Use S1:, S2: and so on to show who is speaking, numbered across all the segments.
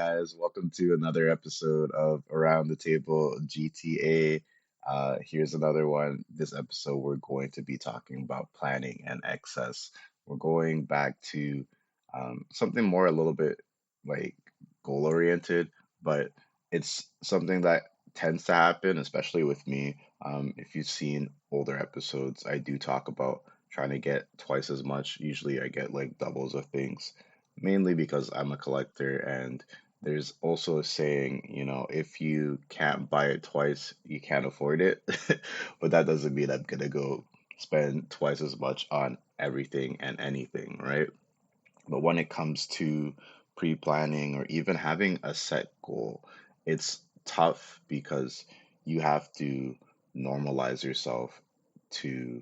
S1: guys? Welcome to another episode of Around the Table GTA. Here's another one. This episode, we're going to be talking about planning and excess. We're going back to something more a little bit like goal oriented, but it's something that tends to happen, especially with me. If you've seen older episodes, I do talk about trying to get twice as much. Usually, I get like doubles of things mainly because I'm a collector, and there's also a saying, if you can't buy it twice, you can't afford it. But that doesn't mean I'm gonna go spend twice as much on everything and anything, right? But when it comes to pre-planning or even having a set goal, it's tough because you have to normalize yourself to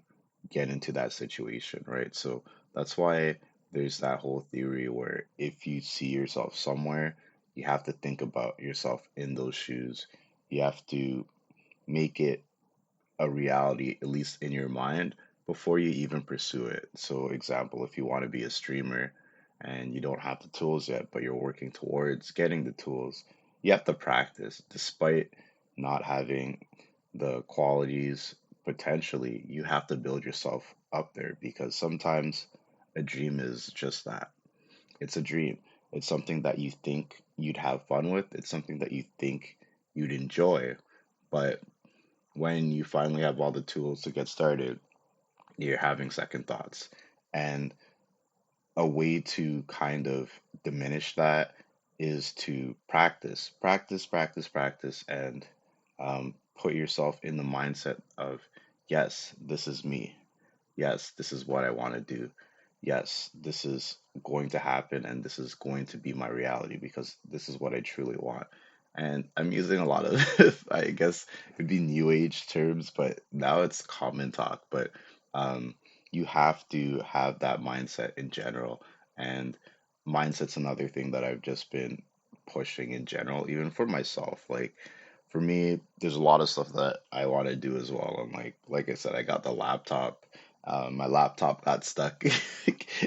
S1: get into that situation, right? So that's why there's that whole theory where if you see yourself somewhere, you have to think about yourself in those shoes. You have to make it a reality, at least in your mind, before you even pursue it. So, example, if you want to be a streamer and you don't have the tools yet, but you're working towards getting the tools, you have to practice. Despite not having the qualities, potentially, you have to build yourself up there because sometimes a dream is just that. It's a dream. It's something that you think you'd have fun with, it's something that you think you'd enjoy. But when you finally have all the tools to get started, you're having second thoughts. And a way to kind of diminish that is to practice, practice, practice, practice, and put yourself in the mindset of, yes, this is me. Yes, this is what I want to do. Yes, this is going to happen and this is going to be my reality because this is what I truly want. And I'm using a lot of, I guess it'd be new age terms, but now it's common talk. But um, you have to have that mindset in general. And mindset's another thing that I've just been pushing in general, even for myself. Like for me, there's a lot of stuff that I want to do as well. And like I said, I got the laptop. My laptop got stuck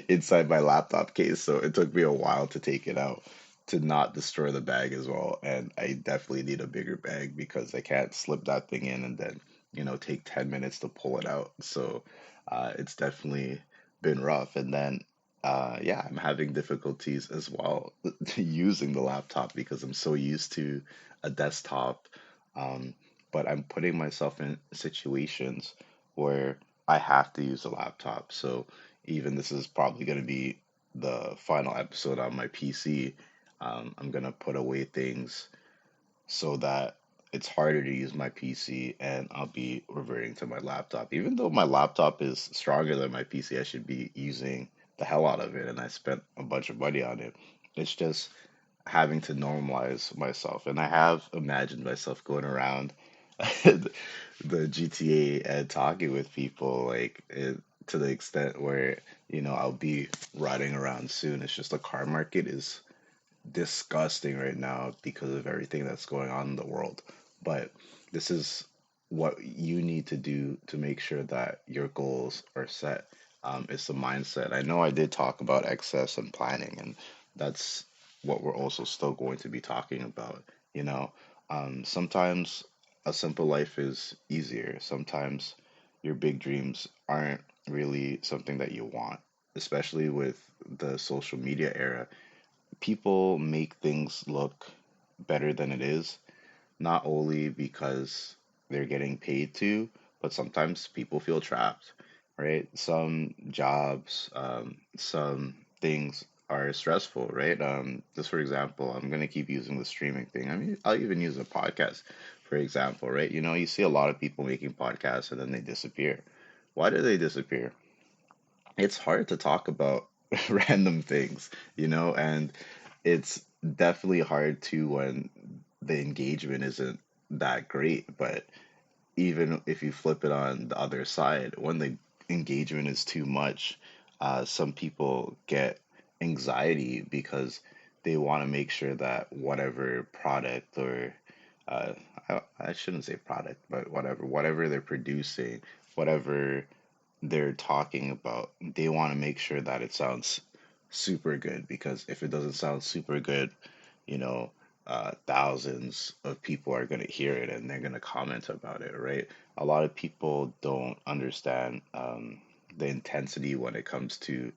S1: inside my laptop case, so it took me a while to take it out to not destroy the bag as well. And I definitely need a bigger bag because I can't slip that thing in and then, take 10 minutes to pull it out. So it's definitely been rough. And then, yeah, I'm having difficulties as well using the laptop because I'm so used to a desktop. Um, but I'm putting myself in situations where I have to use a laptop. So even this is probably going to be the final episode on my PC. I'm going to put away things so that it's harder to use my PC and I'll be reverting to my laptop. Even though my laptop is stronger than my PC, I should be using the hell out of it and I spent a bunch of money on it. It's just having to normalize myself. And I have imagined myself going around the GTA and talking with people to the extent where, I'll be riding around soon. It's just the car market is disgusting right now because of everything that's going on in the world. But this is what you need to do to make sure that your goals are set. It's the mindset. I know I did talk about excess and planning, and that's what we're also still going to be talking about. You know, sometimes a simple life is easier. Sometimes your big dreams aren't really something that you want, especially with the social media era. People make things look better than it is, not only because they're getting paid to, but sometimes people feel trapped, right? Some jobs, some things are stressful, right? Just for example, I'm gonna keep using the streaming thing. I mean, I'll even use a podcast, for example, right? You see a lot of people making podcasts and then they disappear. Why do they disappear? It's hard to talk about random things, and it's definitely hard too when the engagement isn't that great. But even if you flip it on the other side, when the engagement is too much, some people get anxiety because they want to make sure that whatever product or uh, I shouldn't say product, but whatever they're producing, whatever they're talking about, they want to make sure that it sounds super good because if it doesn't sound super good, you know, thousands of people are going to hear it and they're going to comment about it, right? A lot of people don't understand the intensity when it comes to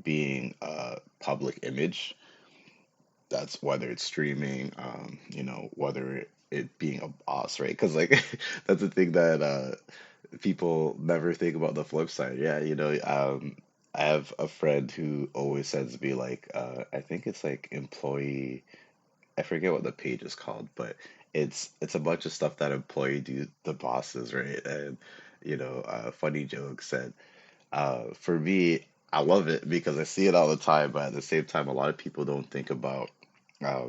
S1: being a public image. That's whether it's streaming, whether it being a boss, right? Because like that's the thing that people never think about the flip side. Yeah, I have a friend who always sends me like I think it's like employee. I forget what the page is called, but it's a bunch of stuff that employee do the bosses, right? And funny jokes. And for me, I love it because I see it all the time, but at the same time, a lot of people don't think about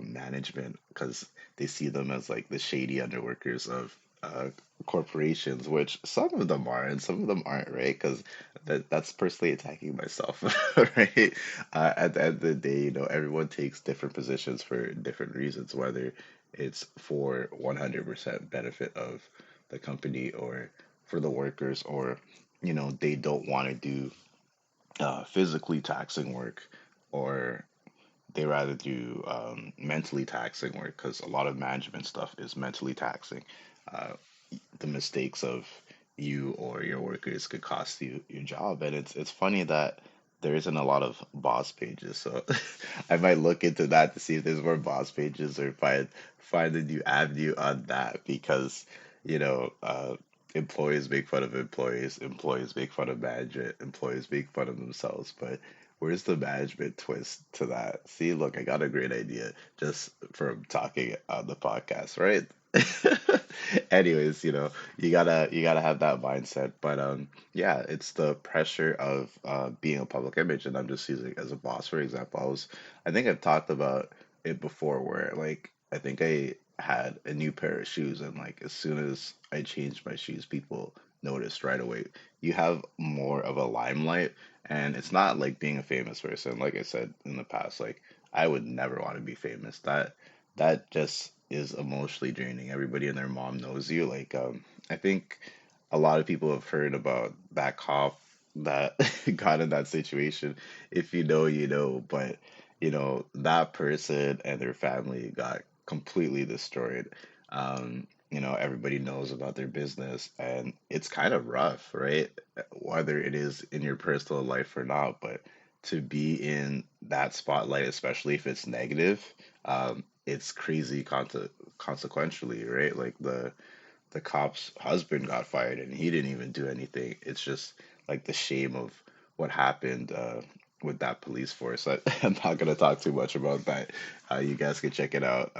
S1: management because they see them as like the shady underworkers of corporations, which some of them are and some of them aren't, right? Because that's personally attacking myself, right? At the end of the day, everyone takes different positions for different reasons, whether it's for 100% benefit of the company or for the workers, or they don't want to do physically taxing work, or they rather do mentally taxing work because a lot of management stuff is mentally taxing. Uh, the mistakes of you or your workers could cost you your job, and it's funny that there isn't a lot of boss pages. So I might look into that to see if there's more boss pages or find a new avenue on that because you know uh, employees make fun of employees, employees make fun of management, employees make fun of themselves, but where's the management twist to that? See, look, I got a great idea just from talking on the podcast, right? Anyways, you gotta have that mindset. But yeah, it's the pressure of being a public image, and I'm just using it as a boss, for example. I think I've talked about it before, where like I think I had a new pair of shoes, and like as soon as I changed my shoes, people noticed right away. You have more of a limelight, and it's not like being a famous person. Like I said in the past, like I would never want to be famous. That just is emotionally draining. Everybody and their mom knows you. Like, I think a lot of people have heard about that cop that got in that situation. If you know, you know. But, that person and their family got completely destroyed. Everybody knows about their business, and it's kind of rough, right? Whether it is in your personal life or not, but to be in that spotlight, especially if it's negative, it's crazy consequentially, right? Like the cop's husband got fired and he didn't even do anything. It's just like the shame of what happened with that police force. I'm not gonna talk too much about that. You guys can check it out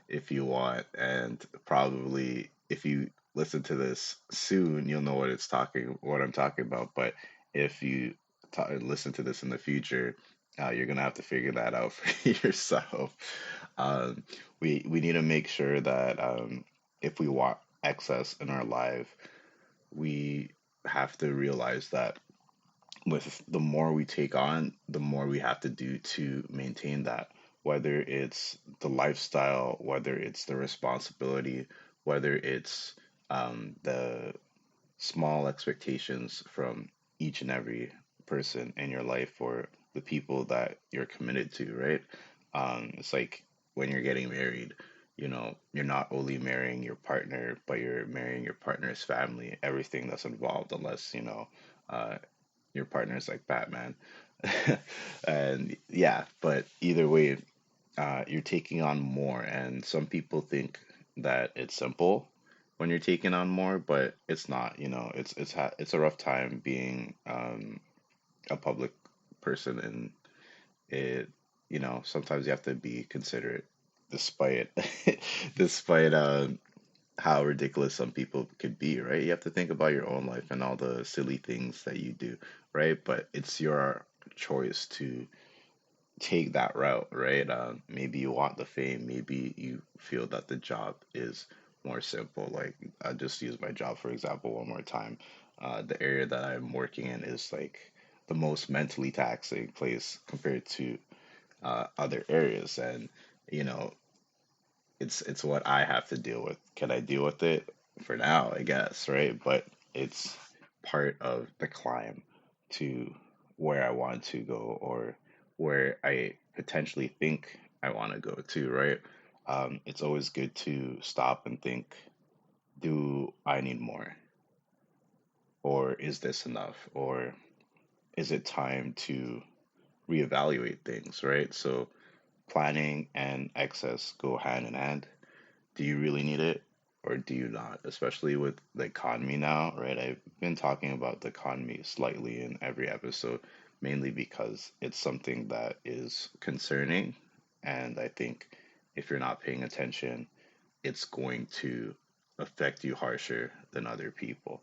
S1: if you want, and probably if you listen to this soon, you'll know what I'm talking about. But if you listen to this in the future, you're gonna have to figure that out for yourself. Um, we need to make sure that if we want excess in our life, we have to realize that with the more we take on, the more we have to do to maintain that. Whether it's the lifestyle, whether it's the responsibility, whether it's the small expectations from each and every person in your life or the people that you're committed to, right? It's like when you're getting married, you're not only marrying your partner, but you're marrying your partner's family, everything that's involved, unless, uh, your partner's like Batman. And yeah, but either way, you're taking on more, and some people think that it's simple when you're taking on more, but it's not. It's a rough time being a public person, and it sometimes you have to be considerate, despite despite how ridiculous some people could be, right? You have to think about your own life and all the silly things that you do, right? But it's your choice to take that route, right? Maybe you want the fame, maybe you feel that the job is more simple. Like, I just use my job for example one more time. The area that I'm working in is like the most mentally taxing place compared to other areas, and you know, it's what I have to deal with. Can I deal with it for now? I guess, right? But it's part of the climb to where I want to go, or where I potentially think I want to go to, right? It's always good to stop and think, do I need more? Or is this enough? Or is it time to reevaluate things, right? So planning and excess go hand in hand. Do you really need it or do you not? Especially with the economy now, right? I've been talking about the economy slightly in every episode, mainly because it's something that is concerning. And I think if you're not paying attention, it's going to affect you harsher than other people,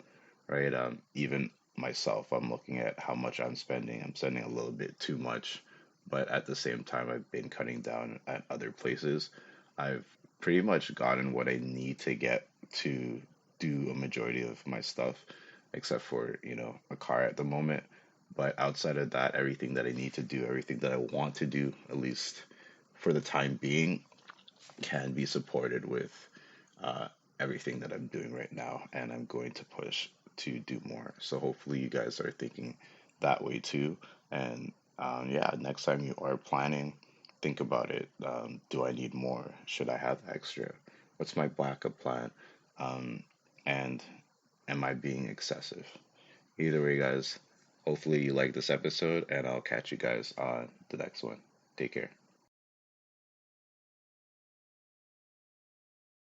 S1: right? Even myself, I'm looking at how much I'm spending. I'm spending a little bit too much, but at the same time, I've been cutting down at other places. I've pretty much gotten what I need to get to do a majority of my stuff, except for, a car at the moment. But outside of that, everything that I need to do, everything that I want to do, at least for the time being, can be supported with uh, everything that I'm doing right now, and I'm going to push to do more. So hopefully, you guys are thinking that way too. And yeah, next time you are planning, think about it. Do I need more? Should I have extra? What's my backup plan? Um, and am I being excessive? Either way, guys, hopefully you like this episode, and I'll catch you guys on the next one. Take care.